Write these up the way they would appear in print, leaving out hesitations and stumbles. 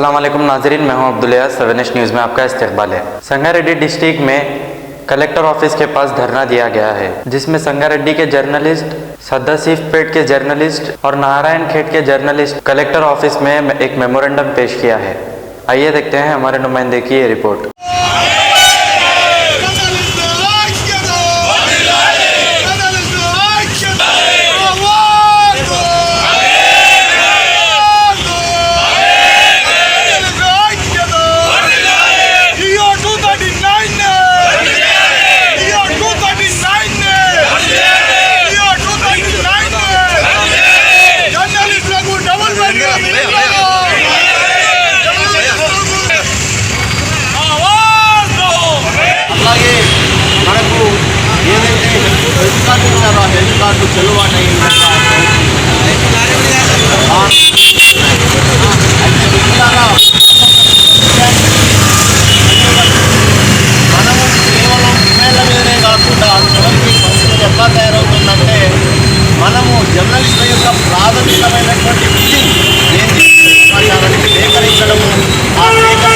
अस्सलाम वालेकुम नाजरीन, मैं हूं अब्दुलियास। 7 न्यूज़ में आपका इस्तकबाल है। संगारेड्डी डिस्ट्रिक्ट में कलेक्टर ऑफिस के पास धरना दिया गया है, जिसमें संगारेड्डी के जर्नलिस्ट, सदाशिवपेट के जर्नलिस्ट और नारायण खेट के जर्नलिस्ट कलेक्टर ऑफिस में एक मेमोरेंडम पेश किया है। आइए देखते हैं हमारे नुमाइंदे की ये रिपोर्ट। అలాగే మనకు ఏదైతే హెల్త్ కార్డు ఇచ్చారో ఆ హెల్త్ కార్డు చెల్లుబాటు అయిన మనము కేవలం ఇమెయిల్ల మీదనే కాకుండా చివరికి పరిస్థితి ఎట్లా తయారవుతుందంటే మనము జర్నలిస్టుల యొక్క ప్రాథమికమైనటువంటి విధి ఏంటి సమాచారాన్ని సేకరించడము, ఆ సేకరించిన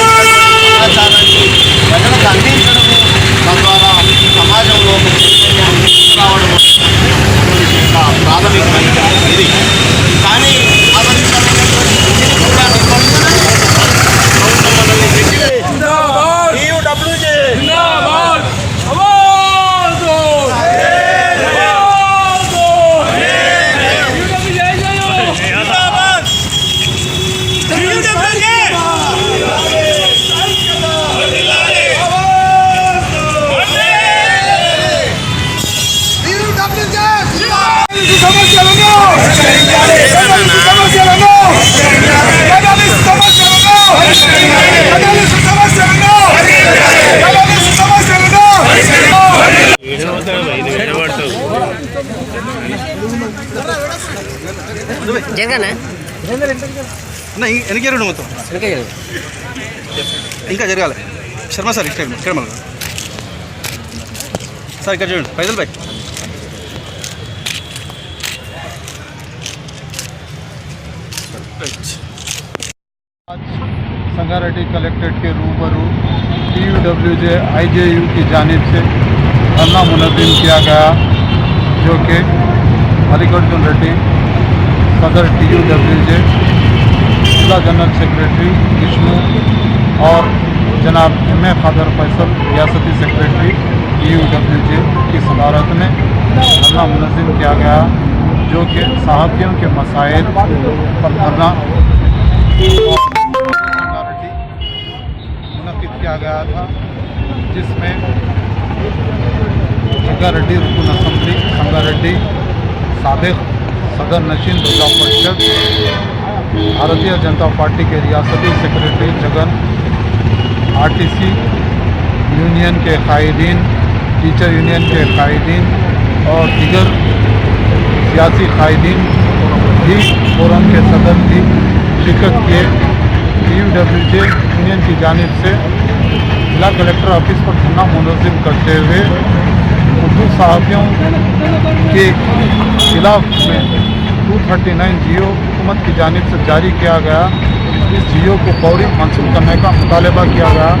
సమాచారాన్ని ప్రజలకు అందించడము, తద్వారా సమాజంలో ఒక చైతన్యాన్ని తీసుకురావడం ప్రాథమికమైన ఇది. కానీ ప్రాథమికమైనటువంటి విధిని కూడా నిర్వహించడం ప్రభుత్వం మనల్ని పెట్టి వెనకేరు మొత్తం ఇంకా జరగాలి. శర్మ సార్ ఇక్కడ మన సార్ ఇక్కడ చూడండి, పైదల్ భాయ్ संगारेड्डी कलेक्ट्रेट के रूबरू TUWJ IJU की जानिब से धरना मुनज़्ज़म किया गया, जो कि मल्लिकार्जुन रेड्डी सदर TUWJ, जिला जनरल सेक्रेटरी विष्णु और जनाब M.A. खादर फैसल रियासती सेक्रेटरी TUWJ की सदारत में धरना मुनज़्ज़म किया गया, जो कि सहाफ़ियों के मसाइल पर धरना किया गया था, जिसमें संगारेड्डी रुकन असम्बली संगारेड्डी साबिक़ सदर नशीन जिला परिषद भारतीय जनता पार्टी के रियासती सेक्रेटरी जगन, RTC यूनियन के कायदीन, टीचर यूनियन के कायदीन और दीगर सियासी कायदीन भी फोरम के सदर की शिरकत किए। TUWJ यूनियन की जानिब से जिला कलेक्टर ऑफिस पर धरना मुनज़्ज़म करते हुए उर्दू सहाफ़ियों के खिलाफ में 239 GO हुकूमत की जानिब से जारी किया गया, इस GO को फौरी मंसूख करने का मुतालबा किया गया,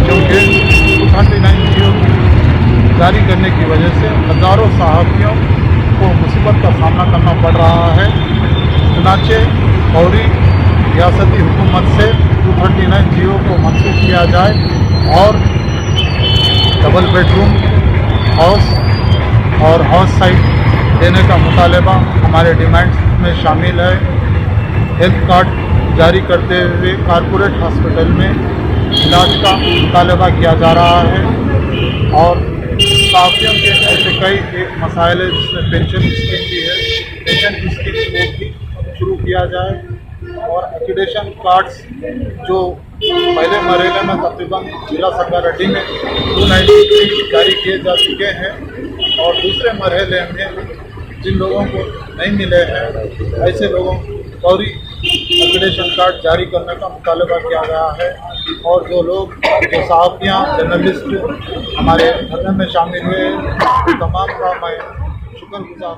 क्योंकि 239 GO जारी करने की वजह से हज़ारों सहाफ़ियों को मुसीबत का सामना करना पड़ रहा है। चुनांचे फौरी रियासती हुकूमत से 239 GO को मंसूख किया जाए और डबल बेडरूम हाउस और हाउस साइट देने का मुतालबा हमारे डिमांड्स में शामिल है। हेल्थ कार्ड जारी करते हुए कॉरपोरेट हॉस्पिटल में इलाज का मुतालबा किया जा रहा है और सहाफ़ियों के ऐसे कई मसाइल है, जिसमें पेंशन स्कीम भी है, पेंशन स्कीम को भी शुरू किया जाए और एक्रीडेशन कार्ड्स जो पहले मरहले में तकरीबन जिला संगारेड्डी में 293 जारी किए जा चुके हैं और दूसरे मरहले में जिन लोगों को नहीं मिले हैं ऐसे लोगों को फौरी एक्रीडेशन कार्ड जारी करने का मुतालबा किया गया है और जो लोग जो सहाफ़ियाँ जर्नलिस्ट हमारे धरने में शामिल हुए तमाम का मैं शुक्रगुजार।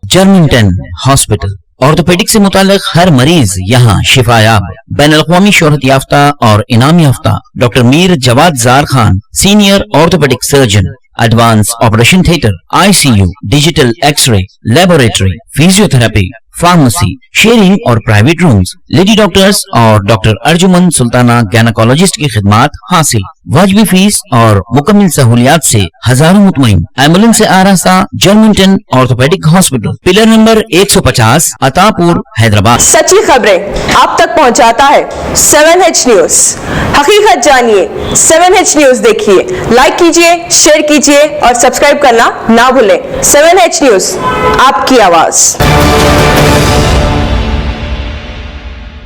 जर्मिंगटन हॉस्पिटल ऑर्थोपेडिक से मुताल्लिक हर मरीज यहाँ शिफायाब। बैन अल-अक़वामी शोहरत याफ्ता और इनाम याफ्ता doctor Mir Jawad Jar Khan, senior orthopaedic surgeon, advance operation theatre, ICU, digital x ray, laboratory, physiotherapy, pharmacy, sharing और प्राइवेट रूम्स, लेडी डॉक्टर्स और डॉक्टर अर्जुमन सुल्ताना गैनकोलॉजिस्ट की खिदमात हासिल। वाजिबी फीस और मुकम्मल सहूलियात से हजारों मुतमईन। एम्बुलेंस से आरास्ता Germanton orthopaedic hospital, pillar number 150, Attapur, Hyderabad. सच्ची खबरें आप तक पहुंचाता है 7H न्यूज। हकीकत जानिए, 7H न्यूज देखिए, लाइक कीजिए, शेयर कीजिए और सब्सक्राइब करना ना भूलें। 7H न्यूज, आपकी आवाज।